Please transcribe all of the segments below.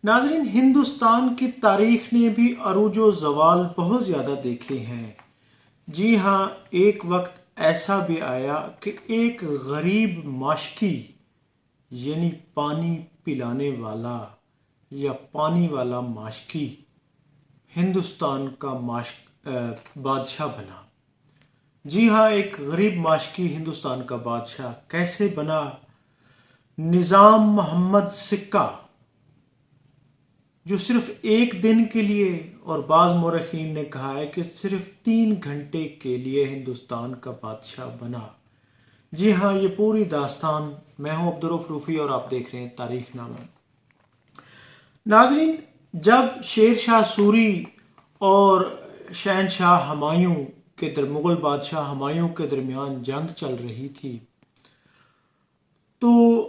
नाजरीन, हिंदुस्तान की तारीख ने भी अरूज व ज़वाल बहुत ज़्यादा देखे हैं। जी हाँ, एक वक्त ऐसा भी आया कि एक गरीब माशकी यानी पानी पिलाने वाला या पानी वाला माशकी हिंदुस्तान का बादशाह बना। जी हाँ, एक गरीब माशकी हिंदुस्तान का बादशाह कैसे बना? निज़ाम मोहम्मद सिक्का, जो सिर्फ एक दिन के लिए और बाज़ मौरखीन ने कहा है कि सिर्फ 3 घंटे के लिए हिंदुस्तान का बादशाह बना। जी हाँ, ये पूरी दास्तान। मैं हूँ अब्दुर्रऊफ़ रूफ़ी और आप देख रहे हैं तारीख नामा। नाजरीन, जब शेर शाह सूरी और शहनशाह हुमायूं मुग़ल बादशाह हुमायूं के दरमियान जंग चल रही थी, तो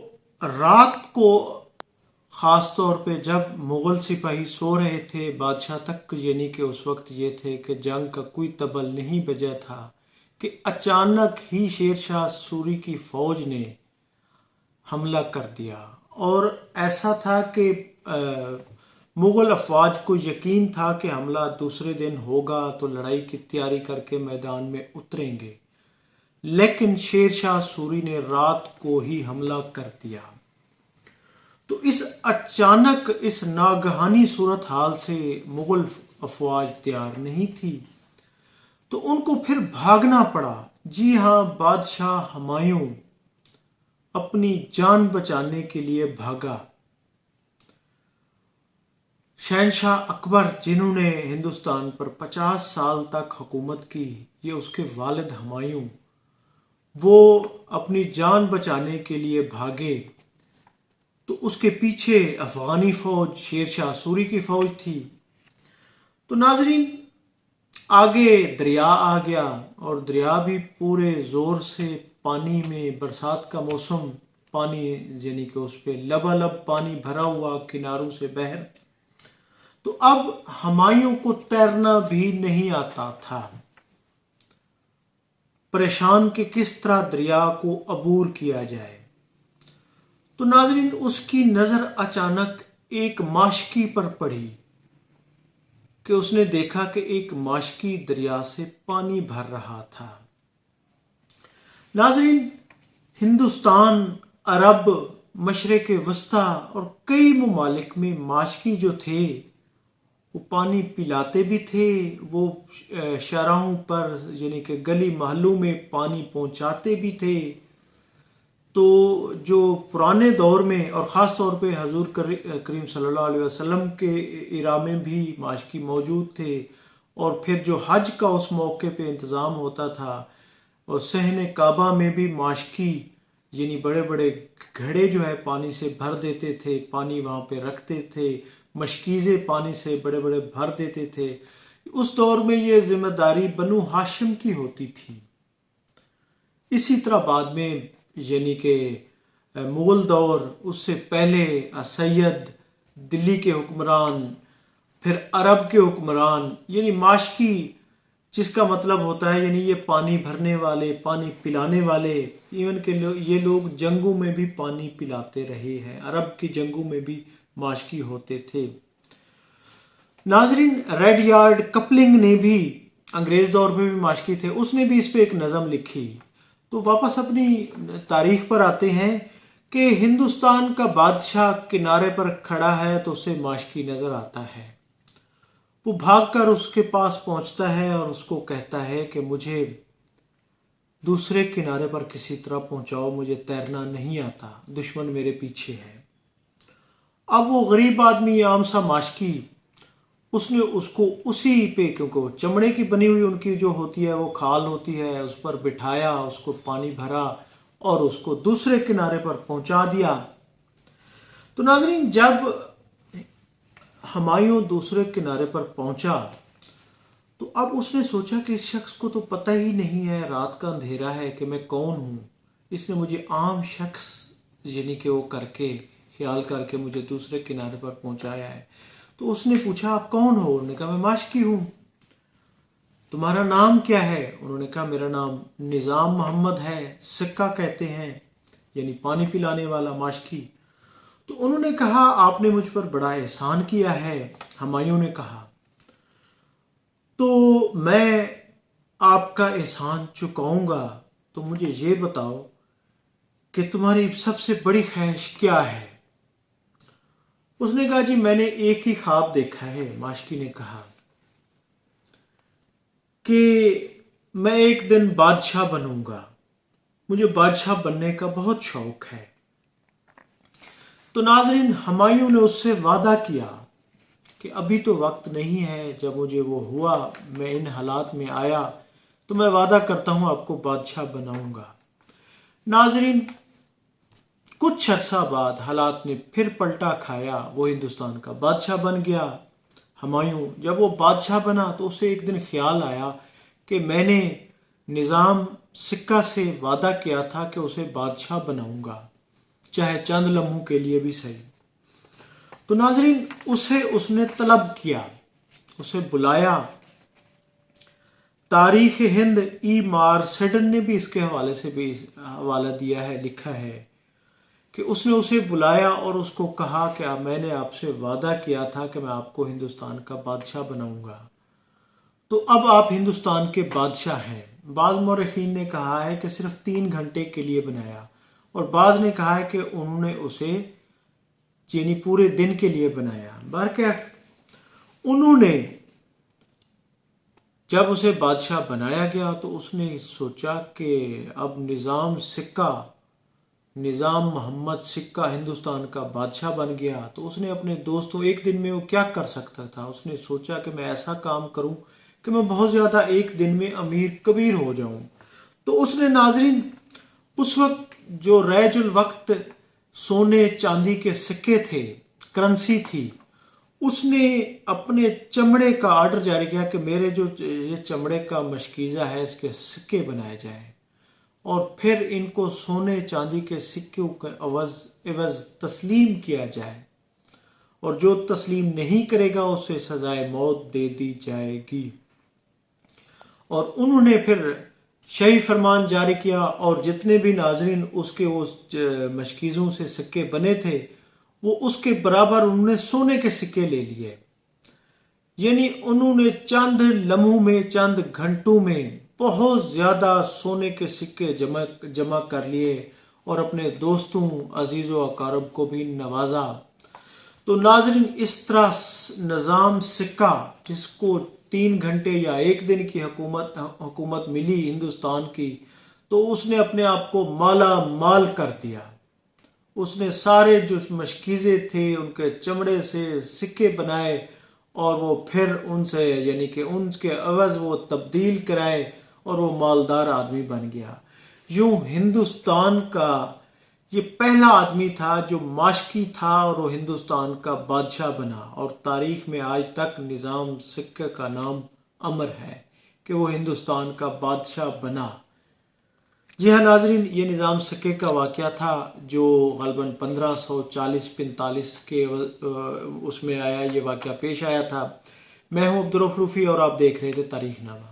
रात को ख़ास तौर पे जब मुग़ल सिपाही सो रहे थे, बादशाह तक यानी कि उस वक्त ये थे कि जंग का कोई तबल नहीं बजा था कि अचानक ही शेर शाह सूरी की फ़ौज ने हमला कर दिया। और ऐसा था कि मुग़ल अफवाज को यकीन था कि हमला दूसरे दिन होगा तो लड़ाई की तैयारी करके मैदान में उतरेंगे, लेकिन शेर शाह सूरी ने रात को ही हमला कर दिया। तो इस अचानक, इस नागहानी सूरत हाल से मुग़ल अफवाज तैयार नहीं थी, तो उनको फिर भागना पड़ा। जी हाँ, बादशाह हुमायूं अपनी जान बचाने के लिए भागा। शहनशाह अकबर, जिन्होंने हिंदुस्तान पर 50 साल तक हुकूमत की, ये उसके वालिद हुमायूं, वो अपनी जान बचाने के लिए भागे। तो उसके पीछे अफ़गानी फ़ौज, शेर शाह सूरी की फ़ौज थी। तो नाजरीन, आगे दरिया आ गया और दरिया भी पूरे ज़ोर से पानी में, बरसात का मौसम, पानी यानी कि उस पर लबालब पानी भरा हुआ, किनारों से बहर। तो अब हुमायूं को तैरना भी नहीं आता था, परेशान कि किस तरह दरिया को अबूर किया जाए। तो नाजरीन, उसकी नज़र अचानक एक माशकी पर पड़ी कि उसने देखा कि एक माशकी दरिया से पानी भर रहा था। नाजरीन, हिंदुस्तान, अरब, मशरिक़ वस्ता और कई ममालिक में माशकी जो थे वो पानी पिलाते भी थे, वो शराहों पर यानी कि गली महलों में पानी पहुंचाते भी थे। तो जो पुराने दौर में और ख़ास तौर पे हजूर करीम सल्लल्लाहु अलैहि वसल्लम के इरा में भी माशकी मौजूद थे। और फिर जो हज का उस मौके पे इंतज़ाम होता था, और सहन काबा में भी माशकी यानी बड़े बड़े घड़े जो है पानी से भर देते थे, पानी वहाँ पे रखते थे, मशकीज़े पानी से बड़े बड़े भर देते थे। उस दौर में ये जिम्मेदारी बनु हाशिम की होती थी। इसी तरह बाद में यानी कि मुग़ल दौर, उससे पहले सैयद, दिल्ली के हुक्मरान, फिर अरब के हुक्मरान, यानी माशकी जिसका मतलब होता है यानी ये पानी भरने वाले, पानी पिलाने वाले। इवन के ये लोग जंगों में भी पानी पिलाते रहे हैं। अरब की जंगों में भी माशकी होते थे। नाजरीन, रेड यार्ड कपलिंग ने भी अंग्रेज़ दौर में भी माशकी थे, उसने भी इस पे एक नज़म लिखी। तो वापस अपनी तारीख पर आते हैं कि हिंदुस्तान का बादशाह किनारे पर खड़ा है तो उसे माशकी नज़र आता है। वो भागकर उसके पास पहुंचता है और उसको कहता है कि मुझे दूसरे किनारे पर किसी तरह पहुंचाओ, मुझे तैरना नहीं आता, दुश्मन मेरे पीछे है। अब वो गरीब आदमी, आम सा माशकी, उसने उसको उसी पे, क्योंकि वो चमड़े की बनी हुई उनकी जो होती है वो खाल होती है, उस पर बिठाया, उसको पानी भरा और उसको दूसरे किनारे पर पहुंचा दिया। तो नाजरीन, जब हुमायूं दूसरे किनारे पर पहुंचा तो अब उसने सोचा कि इस शख्स को तो पता ही नहीं है, रात का अंधेरा है, कि मैं कौन हूँ। इसने मुझे आम शख्स यानी कि वो करके, ख्याल करके मुझे दूसरे किनारे पर पहुंचाया है। तो उसने पूछा, आप कौन हो? उन्होंने कहा, मैं माशकी हूँ। तुम्हारा नाम क्या है? उन्होंने कहा, मेरा नाम निज़ाम मोहम्मद है, सिक्का कहते हैं, यानी पानी पिलाने वाला माशकी। तो تو انہوں نے کہا آپ نے مجھ پر بڑا احسان کیا ہے. ہمایوں نے کہا تو میں آپ کا احسان چکاؤں گا، تو مجھے یہ بتاؤ کہ تمہاری سب سے بڑی خواہش کیا ہے؟ اس نے کہا جی میں نے ایک ہی خواب دیکھا ہے. ماشکی نے کہا کہ میں ایک دن بادشاہ بنوں گا، مجھے بادشاہ بننے کا بہت شوق ہے. تو ناظرین، ہمایوں نے اس سے وعدہ کیا کہ ابھی تو وقت نہیں ہے، جب مجھے وہ ہوا، میں ان حالات میں آیا، تو میں وعدہ کرتا ہوں آپ کو بادشاہ بناؤں گا. ناظرین، کچھ عرصہ بعد حالات نے پھر پلٹا کھایا، وہ ہندوستان کا بادشاہ بن گیا. ہمایوں جب وہ بادشاہ بنا تو اسے ایک دن خیال آیا کہ میں نے نظام سکہ سے وعدہ کیا تھا کہ اسے بادشاہ بناؤں گا، چاہے چند لمحوں کے لیے بھی صحیح. تو ناظرین، اس نے طلب کیا، اسے بلایا. تاریخ ہند ای مارسڈن نے بھی اس کے حوالے سے بھی حوالہ دیا ہے، لکھا ہے کہ اس نے اسے بلایا اور اس کو کہا کہ میں نے آپ سے وعدہ کیا تھا کہ میں آپ کو ہندوستان کا بادشاہ بناؤں گا، تو اب آپ ہندوستان کے بادشاہ ہیں. بعض مورخین نے کہا ہے کہ صرف 3 گھنٹے کے لیے بنایا، اور بعض نے کہا ہے کہ انہوں نے اسے یعنی پورے دن کے لیے بنایا. بہرکیف انہوں نے جب اسے بادشاہ بنایا گیا تو اس نے سوچا کہ اب نظام محمد سکہ ہندوستان کا بادشاہ بن گیا. تو اس نے اپنے دوستوں، ایک دن میں وہ کیا کر سکتا تھا، اس نے سوچا کہ میں ایسا کام کروں کہ میں بہت زیادہ ایک دن میں امیر کبیر ہو جاؤں. تو اس نے ناظرین اس وقت جو رائج الوقت سونے چاندی کے سکے تھے، کرنسی تھی، اس نے اپنے چمڑے کا آرڈر جاری کیا کہ میرے جو یہ چمڑے کا مشکیزہ ہے اس کے سکے بنائے جائیں، اور پھر ان کو سونے چاندی کے سکوں کے عوض تسلیم کیا جائے، اور جو تسلیم نہیں کرے گا اسے سزائے موت دے دی جائے گی. اور انہوں نے پھر شہی فرمان جاری کیا، اور جتنے بھی ناظرین اس مشکیزوں سے سکے بنے تھے وہ اس کے برابر انہوں نے سونے کے سکے لے لیے. یعنی انہوں نے چند لمحوں میں، چند گھنٹوں میں بہت زیادہ سونے کے سکے جمع کر لیے اور اپنے دوستوں، عزیز و اقارب کو بھی نوازا. تو ناظرین، اس طرح نظام سکہ، جس کو 3 گھنٹے یا ایک دن کی حکومت ملی ہندوستان کی، تو اس نے اپنے آپ کو مالا مال کر دیا. اس نے سارے جو مشکیزے تھے ان کے چمڑے سے سکے بنائے، اور وہ پھر ان سے یعنی کہ ان کے عوض وہ تبدیل کرائے، اور وہ مالدار آدمی بن گیا. یوں ہندوستان کا یہ پہلا آدمی تھا جو ماشکی تھا، اور وہ ہندوستان کا بادشاہ بنا. اور تاریخ میں آج تک نظام سکہ کا نام امر ہے کہ وہ ہندوستان کا بادشاہ بنا. جی ہاں ناظرین، یہ نظام سکے کا واقعہ تھا جو غالباً 1540-45 کے اس میں آیا، یہ واقعہ پیش آیا تھا. میں ہوں عبدالرؤف روفی اور آپ دیکھ رہے تھے تاریخ نامہ.